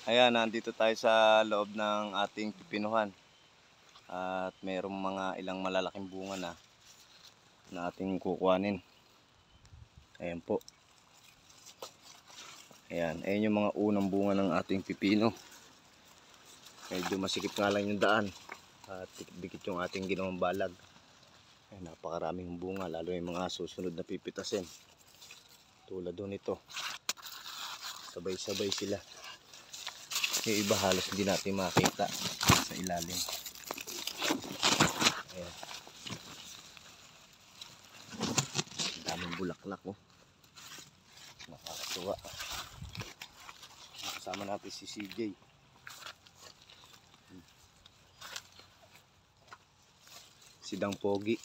Ayan, nandito tayo sa loob ng ating pipinuhan. At mayroong mga ilang malalaking bunga na ating kukuhanin. Ayan po. Ayan yung mga unang bunga ng ating pipino. Medyo masikip nga lang yung daan. At dikit yung ating ginawang balag. Ayan, napakaraming bunga, lalo yung mga susunod na pipitasin. Tulad doon ito. Sabay-sabay sila. Yung iba halos hindi natin makita sa ilalim. Ayan. Daming bulaklak oh. Nakakatuwa. Kasama natin si CJ. Si Dang Pogi.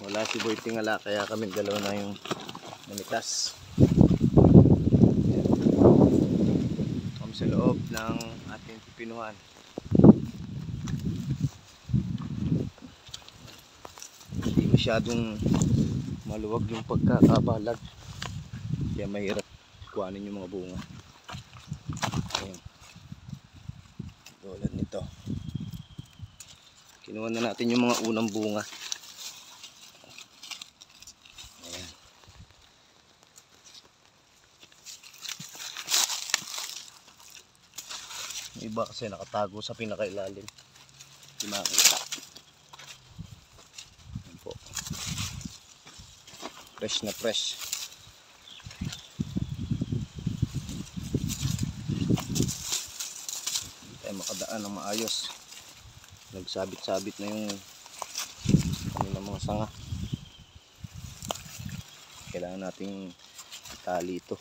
Wala si Boy Tingala, kaya kami dalawa na yung namitas. Kami sa loob ng ating pipinuhan. Hindi masyadong maluwag yung pagkakabalag, kaya mahirap kuhanin yung mga bunga. Ayan. Tulad nito, kinuha na natin yung mga unang bunga. Ayan. Yung iba kasi nakatago sa pinakailalim, hindi makita. Ayan po, fresh na fresh. Ay makadaan ng maayos. Nagsabit-sabit na yung kanilang mga sanga. Kailangan nating itali ito.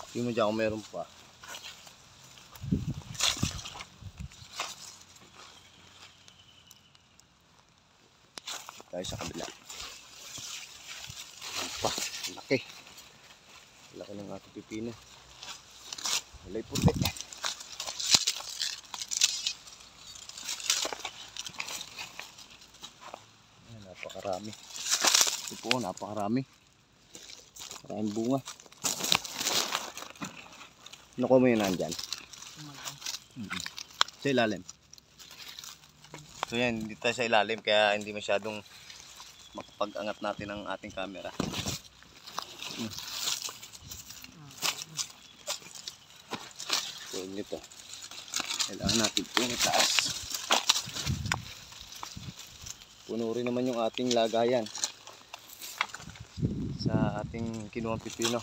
Hindi mo dyan kung meron pa. Tayo sa kabila. Pa, laki. Laki ng ating pipino. Walay puti. Ayan, napakarami. Ito po, napakarami. Maraming bunga. Nakuha mo yun nandyan? Sa ilalim. So yan, hindi tayo sa ilalim kaya hindi masyadong makapag-angat natin ang ating camera. So nito, kailangan natin itong itaas. Puno rin naman yung ating lagayan sa ating kinuhang pipino.